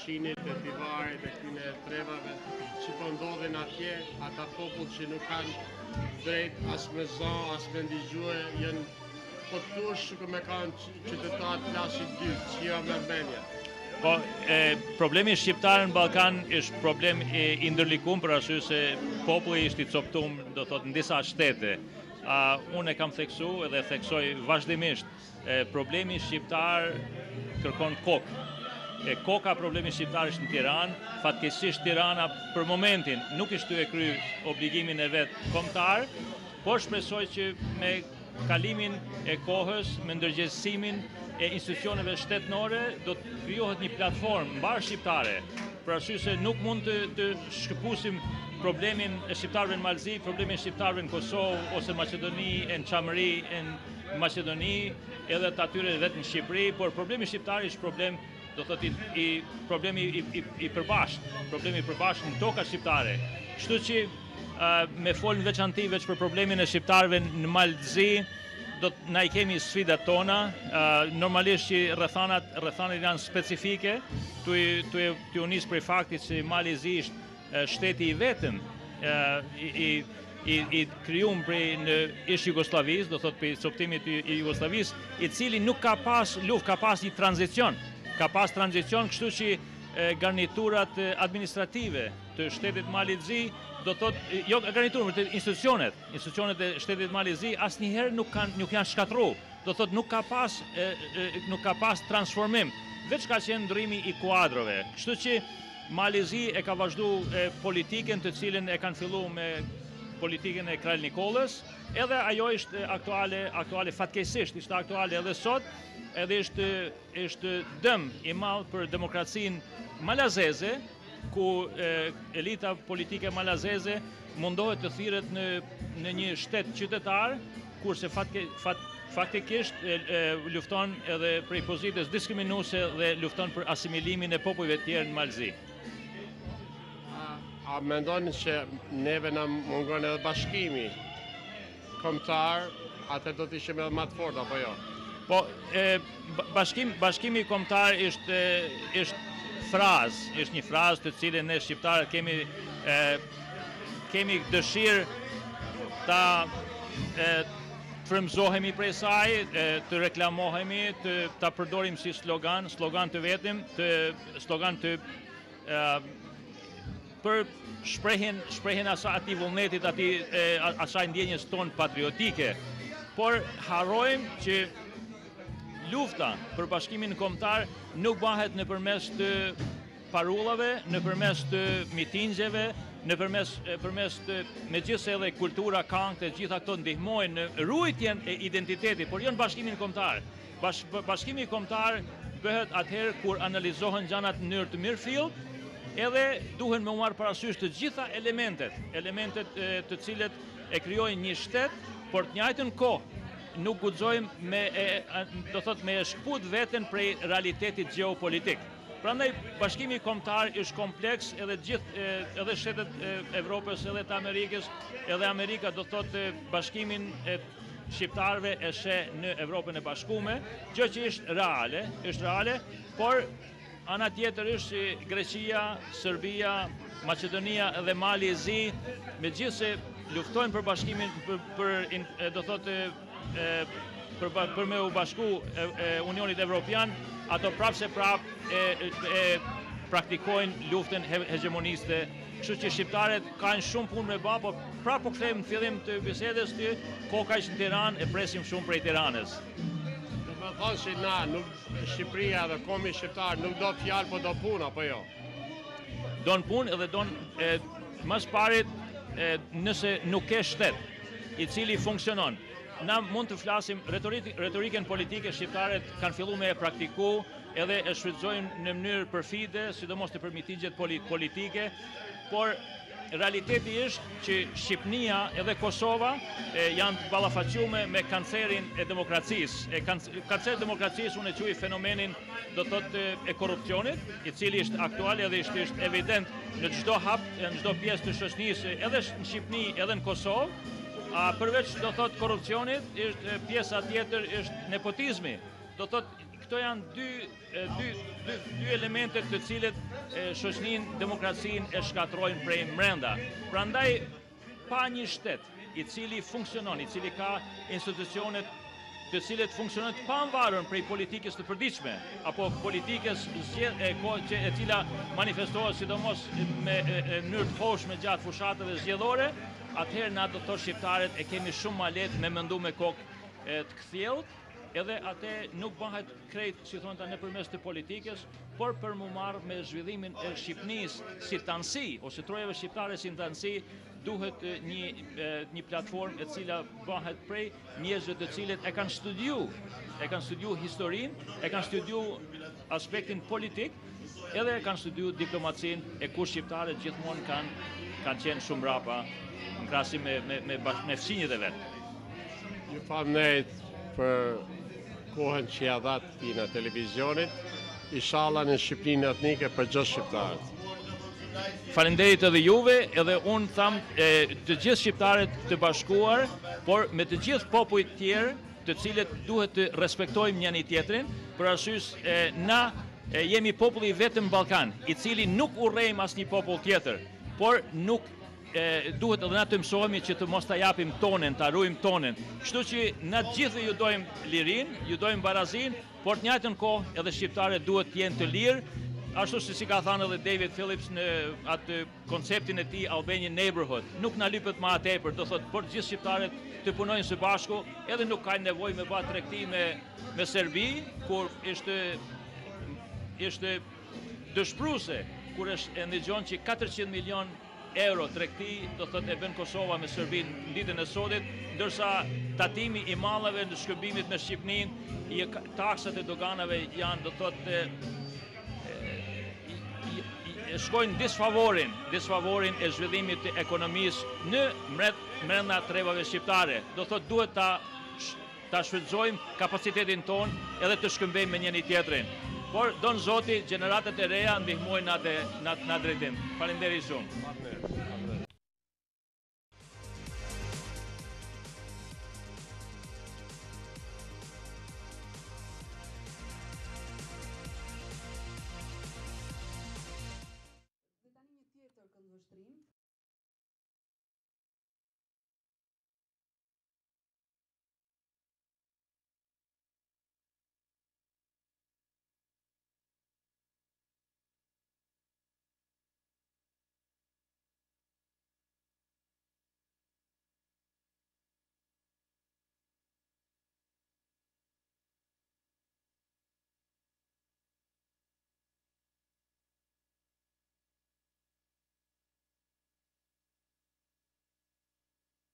Shinit, e Tivarit, e këtyne trevave, që po ndodhin atje, ata popull që nuk kanë drejt as me zë, as me ndigjue, jenë po të thush që me kanë qytetarë klasit 2, që jo me menja. Po, problemi shqiptar në Ballkan është problem i ndërlikuar për arsye se populli është i coptuar, do thotë, në disa shtete. Unë e kam theksuar edhe theksoj vazhdimisht, problemi shqiptar kërkon kokë. Koka problemi shqiptar është në Tiranë, fatkeqësisht Tirana për momentin nuk ishte e kry obligimin e vet kombëtar, por shpresoj që me kalimin e kohës, me ndërgjegjësimin e institucioneve shtetënore do të krijohet një platformë mbar shqiptare, për arsye se nuk mund të shkëpusim problemin e shqiptarëve në Malzi, problemin e shqiptarëve në Kosovë ose Maqedoni, në Çamëri, në Maqedoni, edhe të atyre vetë në Shqipëri, por problemi shqiptar është problem, do thotë, problemi i përbashkët në toka shqiptare. Kështu që me fol në veçanti veç për problemin e shqiptarëve në Malzi, na i kemi sfidat tona, normalisht që rrethanat janë specifike, tu nis prej faktit që Malzi është shteti i vetëm i krijuar prej në ish Jugosllavisë, do thotë për coptimit i Jugosllavisë, i cili nuk ka pas luftë, ka pas një tranzicion. Ka pas tranzicion, kështu që garniturat administrative të shtetit Malzi, do thotë, jo garniturat, të institucionet e shtetit Malzi asnjëherë nuk janë shkatruar. Do thotë nuk ka pas transformim, veç ka qenë ndrrimi i kuadrove. Kështu që Malzi e ka vazhdu politiken të cilën e kanë fillu me politiken e Kralj Nikolës, edhe ajo është aktuale fatkeqësisht, ishte aktuale edhe sot, edhe është dëm i madh për demokracinë malazeze, ku elita politike malazeze mundohet të thirret në një shtet qytetar, kurse faktikisht lufton edhe prej pozitës diskriminuese dhe lufton për asimilimin e popujve të tjerë në Malzi. A mendoni që neve na mungon edhe bashkimi kombëtar, atë do të ishim edhe më të fortë apo jo? Po, bashkimi kombëtar është frazë, është një frazë të cilën ne shqiptarët kemi dëshirë ta frymëzohemi prej saj, të reklamohemi, ta përdorim si slogan të vetëm, slogan të për shprehjen atij vullnetit, asaj ndjenjes tonë patriotike. Por harrojmë që lufta për bashkimin kombëtar nuk bëhet nëpërmes të parullave, nëpërmes të mitingjeve, nëpërmes të, megjithëse edhe kultura, këngë, të gjitha këto ndihmojnë në ruajtjen e identitetit, por jo në bashkimin kombëtar. Bashkimi kombëtar bëhet atëherë kur analizohen gjanat në mënyrë të mirëfillt, edhe duhen me marrë parasysh të gjitha elementet të cilët e krijojnë një shtet, por të njëjtën kohë nuk guxojmë me shkput veten prej realitetit gjeopolitik. Prandaj bashkimi kombëtar është kompleks, edhe shtetet e Evropës, edhe të Amerikës, edhe Amerika do thotë bashkimin e shqiptarëve e sheh në Evropën e Bashkuar, gjë që është reale, por ana tjetër është që Greqia, Serbia, Maqedonia dhe Malzi, megjithëse luftojnë për bashkimin do thotë për me u bashku Unionit Evropian, ato prapse praktikojnë luftën hegemoniste. Kështu që shqiptarët kanë shumë punë me bë, por prapë po kthehemi në fillim të bisedës të koka është në Tiranë, e presim shumë prej Tiranës. Do të thonë se Shqipëria dhe komi shqiptar nuk do fjalë, po do punë apo jo? Don punë edhe don më së pari nëse nuk ke shtet i cili funksionon. Na mund të flasim retorikën politike, shqiptarët kanë filluar me e praktiku, edhe e shfrytëzojnë në mënyrë perfide, sidomos të për mitingjet politike, por realiteti është që Shqipnia edhe Kosova janë të ballafaqume me kancerin e demokracisë. Kanceri i demokracisë unë e quaj fenomenin, do thotë, e korrupsionit, i cili është aktual edhe është evident në çdo hap, në çdo pjesë të shoqërisë, edhe në Shqipni, edhe në Kosovë. Përveç, do thotë, korrupsionit, pjesa tjetër është nepotizmi. Do thotë, këto janë dy elementet të cilët shoqërinë, demokracinë e shkatrojnë prej mbrenda. Prandaj pa një shtet i cili funksionon, i cili ka institucionet të cilët funksionojnë pavarur prej politikës të përditshme apo politikës e cila manifestohet sidomos me mënyrë të hoshme gjatë fushatave zgjedhore, atëherë na do të thotë shqiptarët e kemi shumë ma lehtë me mendu me kokë të kthjellët, edhe atë nuk bëhet krejt, si thonë ta, nëpërmes të politikës, por për mu marrë me zhvillimin e Shqipënisë si tansi, ose trojave shqiptare si tansi, duhet një platformë e cila bëhet prej njerëzve të cilët e kanë studiu historinë, e kanë studiu aspektin politik, edhe e kanë studiu diplomacinë, e ku shqiptarët gjithmonë kanë qenë shumë rapa në krahasim me fësinjët e vetë. Ju falënderit për kohën që ja dhatë ti në televizionit, inshallah në Shqipërinë etnike për gjithë shqiptarët. Faleminderit edhe juve, edhe unë tham të gjithë shqiptarët të bashkuar, por me të gjithë popujt tjerë, të cilët duhet të respektojmë njëri tjetrin, për arsye na jemi populli vetëm Ballkan, i cili nuk urrejmë asnjë popull tjetër, por nuk duhet edhe na të mësohemi që të mos ta japim tonën, ta ruajmë tonën. Kështu që na të gjithë ju dojmë lirinë, ju dojmë barazinë, por të njëjtën kohë edhe shqiptarët duhet të jenë të lirë, ashtu si ka thënë edhe David Phillips në atë konceptin e tij Albanian Neighborhood. Nuk na lypet më atepër, do thotë por gjithë shqiptarët të punojnë së bashku, edhe nuk ka nevojë me bë tregti me Serbi, kur ishte dëshpruese kur e ndëgjon që 400 milion euro tregti, do thotë e bën Kosova me Serbinë në ditën e sotut, ndërsa tatimi i mallave në shkëmbimit me Shqipërinë, taksat e doganave janë, do thotë shkojnë disfavorin e zhvillimit të ekonomisë në brenda trevave shqiptare. Do thotë duhet ta shfrytëzojmë kapacitetin ton edhe të shkëmbejmë me njëri tjetrin. Por don Zoti, gjeneratat e reja ndihmojnë në drejtim. Faleminderit shumë.